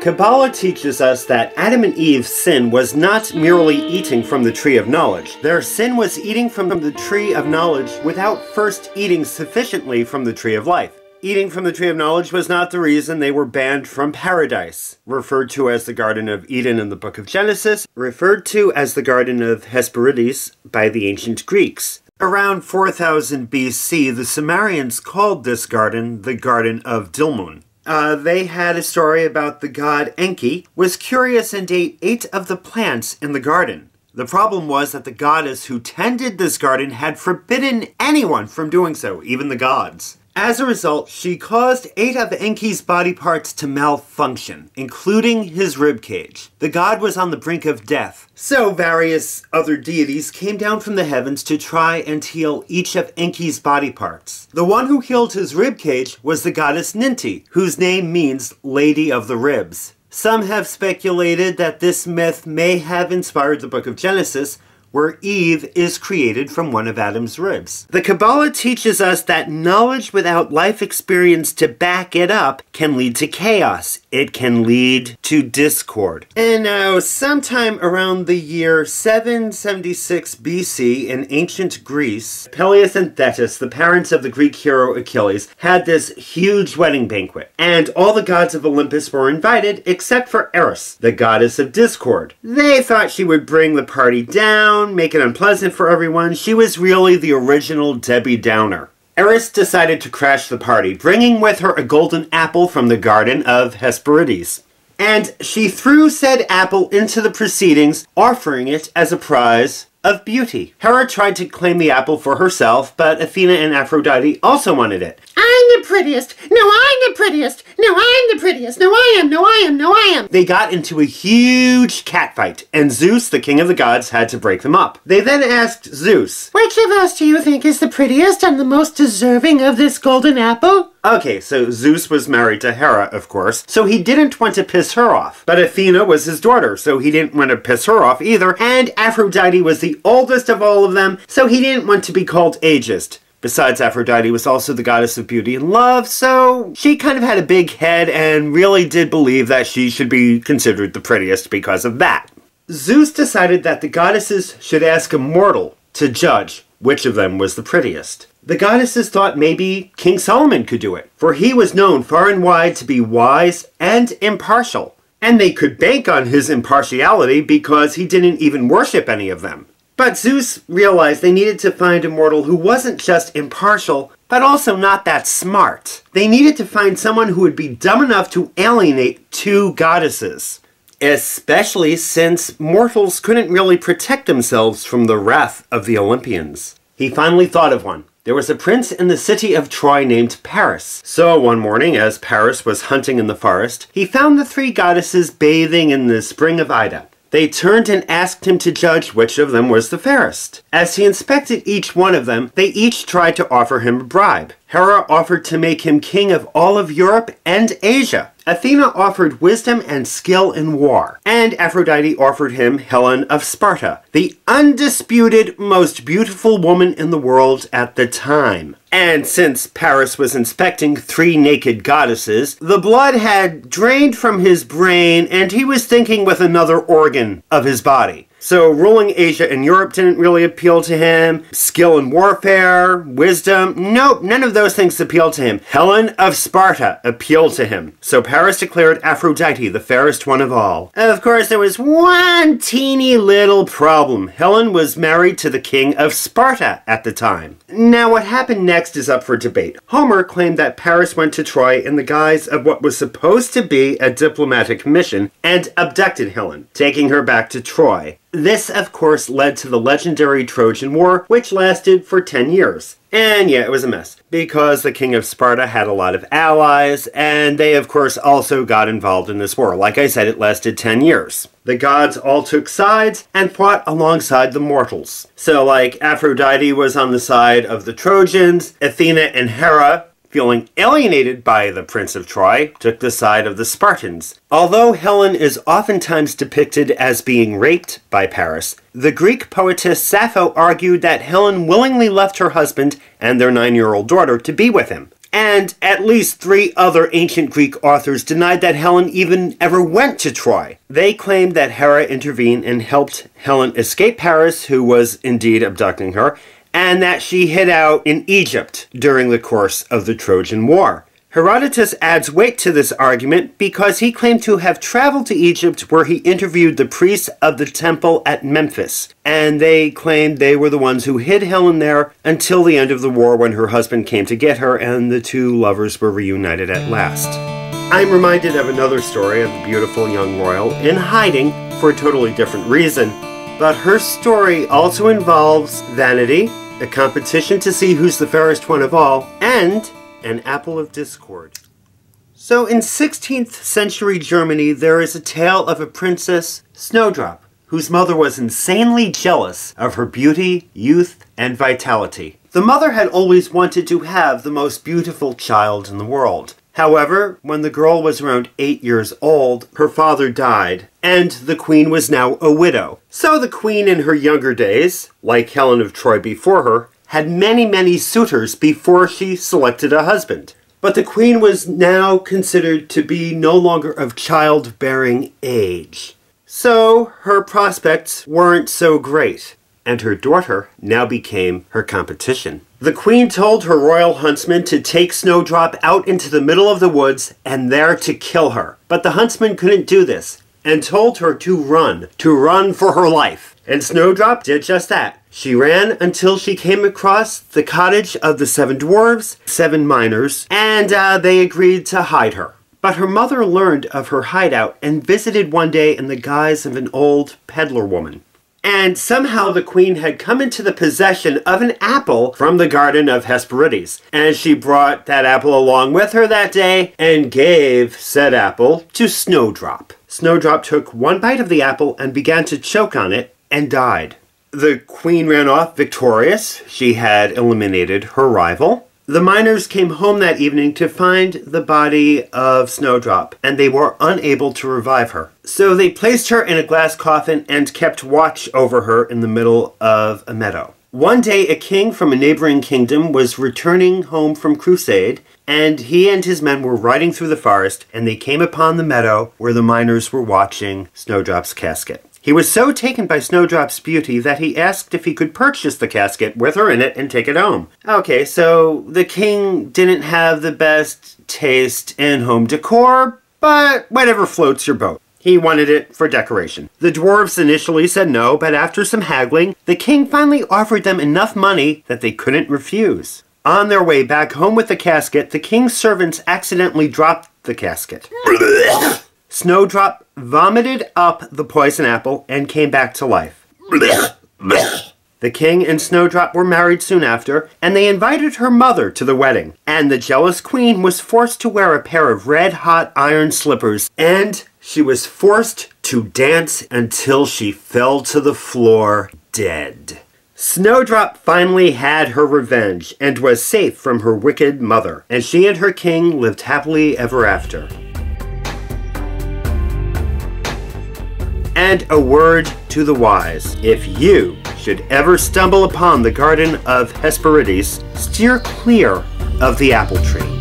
Kabbalah teaches us that Adam and Eve's sin was not merely eating from the tree of knowledge. Their sin was eating from the tree of knowledge without first eating sufficiently from the tree of life. Eating from the tree of knowledge was not the reason they were banned from paradise, referred to as the Garden of Eden in the book of Genesis, referred to as the Garden of Hesperides by the ancient Greeks. Around 4000 BC, the Sumerians called this garden the Garden of Dilmun. They had a story about the god Enki was curious and ate of the plants in the garden. The problem was that the goddess who tended this garden had forbidden anyone from doing so, even the gods. As a result, she caused 8 of Enki's body parts to malfunction, including his ribcage. The god was on the brink of death, so various other deities came down from the heavens to try and heal each of Enki's body parts. The one who healed his ribcage was the goddess Ninti, whose name means Lady of the Ribs. Some have speculated that this myth may have inspired the book of Genesis, where Eve is created from one of Adam's ribs. The Kabbalah teaches us that knowledge without life experience to back it up can lead to chaos. It can lead to discord. And now, sometime around the year 776 BC in ancient Greece, Peleus and Thetis, the parents of the Greek hero Achilles, had this huge wedding banquet. And all the gods of Olympus were invited except for Eris, the goddess of discord. They thought she would bring the party down, make it unpleasant for everyone. She was really the original Debbie Downer. Eris decided to crash the party, bringing with her a golden apple from the Garden of Hesperides. And she threw said apple into the proceedings, offering it as a prize of beauty. Hera tried to claim the apple for herself, but Athena and Aphrodite also wanted it. I'm the prettiest! No, I'm the prettiest! No, I'm the prettiest! No, I am! No, I am! No, I am! They got into a huge catfight, and Zeus, the king of the gods, had to break them up. They then asked Zeus, which of us do you think is the prettiest and the most deserving of this golden apple? Okay, so Zeus was married to Hera, of course, so he didn't want to piss her off. But Athena was his daughter, so he didn't want to piss her off either, and Aphrodite was the oldest of all of them, so he didn't want to be called ageist. Besides, Aphrodite was also the goddess of beauty and love, so she kind of had a big head and really did believe that she should be considered the prettiest because of that. Zeus decided that the goddesses should ask a mortal to judge which of them was the prettiest. The goddesses thought maybe King Solomon could do it, for he was known far and wide to be wise and impartial. And they could bank on his impartiality because he didn't even worship any of them. But Zeus realized they needed to find a mortal who wasn't just impartial, but also not that smart. They needed to find someone who would be dumb enough to alienate 2 goddesses. Especially since mortals couldn't really protect themselves from the wrath of the Olympians. He finally thought of one. There was a prince in the city of Troy named Paris. So one morning, as Paris was hunting in the forest, he found the 3 goddesses bathing in the spring of Ida. They turned and asked him to judge which of them was the fairest. As he inspected each one of them, they each tried to offer him a bribe. Hera offered to make him king of all of Europe and Asia. Athena offered wisdom and skill in war. And Aphrodite offered him Helen of Sparta, the undisputed most beautiful woman in the world at the time. And since Paris was inspecting 3 naked goddesses, the blood had drained from his brain and he was thinking with another organ of his body. So ruling Asia and Europe didn't really appeal to him. Skill in warfare, wisdom, nope, none of those things appealed to him. Helen of Sparta appealed to him. So Paris declared Aphrodite the fairest one of all. Of course, there was one teeny little problem. Helen was married to the king of Sparta at the time. Now, what happened next is up for debate. Homer claimed that Paris went to Troy in the guise of what was supposed to be a diplomatic mission and abducted Helen, taking her back to Troy. This, of course, led to the legendary Trojan War, which lasted for 10 years. And yeah, it was a mess, because the king of Sparta had a lot of allies, and they, of course, also got involved in this war. Like I said, it lasted 10 years. The gods all took sides and fought alongside the mortals. So, like, Aphrodite was on the side of the Trojans, Athena and Hera, feeling alienated by the Prince of Troy, took the side of the Spartans. Although Helen is oftentimes depicted as being raped by Paris, the Greek poetess Sappho argued that Helen willingly left her husband and their 9-year-old daughter to be with him. And at least 3 other ancient Greek authors denied that Helen even ever went to Troy. They claimed that Hera intervened and helped Helen escape Paris, who was indeed abducting her, and that she hid out in Egypt during the course of the Trojan War. Herodotus adds weight to this argument because he claimed to have traveled to Egypt where he interviewed the priests of the temple at Memphis, and they claimed they were the ones who hid Helen there until the end of the war when her husband came to get her and the 2 lovers were reunited at last. I'm reminded of another story of a beautiful young royal in hiding for a totally different reason, but her story also involves vanity, a competition to see who's the fairest one of all, and an apple of discord. So in 16th century Germany, there is a tale of a princess, Snowdrop, whose mother was insanely jealous of her beauty, youth, and vitality. The mother had always wanted to have the most beautiful child in the world. However, when the girl was around 8 years old, her father died, and the queen was now a widow. So the queen in her younger days, like Helen of Troy before her, had many suitors before she selected a husband. But the queen was now considered to be no longer of childbearing age. So her prospects weren't so great, and her daughter now became her competition. The queen told her royal huntsman to take Snowdrop out into the middle of the woods and there to kill her. But the huntsman couldn't do this, and told her to run for her life. And Snowdrop did just that. She ran until she came across the cottage of the 7 dwarves, 7 miners, and they agreed to hide her. But her mother learned of her hideout and visited one day in the guise of an old peddler woman. And somehow the queen had come into the possession of an apple from the garden of Hesperides. And she brought that apple along with her that day and gave said apple to Snowdrop. Snowdrop took 1 bite of the apple and began to choke on it and died. The queen ran off victorious. She had eliminated her rival. The miners came home that evening to find the body of Snowdrop, and they were unable to revive her. So they placed her in a glass coffin and kept watch over her in the middle of a meadow. One day, a king from a neighboring kingdom was returning home from crusade, and he and his men were riding through the forest, and they came upon the meadow where the miners were watching Snowdrop's casket. He was so taken by Snowdrop's beauty that he asked if he could purchase the casket with her in it and take it home. Okay, so the king didn't have the best taste in home decor, but whatever floats your boat. He wanted it for decoration. The dwarves initially said no, but after some haggling, the king finally offered them enough money that they couldn't refuse. On their way back home with the casket, the king's servants accidentally dropped the casket. Snowdrop vomited up the poison apple and came back to life. The king and Snowdrop were married soon after, and they invited her mother to the wedding. And the jealous queen was forced to wear a pair of red-hot iron slippers, and she was forced to dance until she fell to the floor dead. Snowdrop finally had her revenge and was safe from her wicked mother, and she and her king lived happily ever after. And a word to the wise: if you should ever stumble upon the garden of Hesperides, steer clear of the apple tree.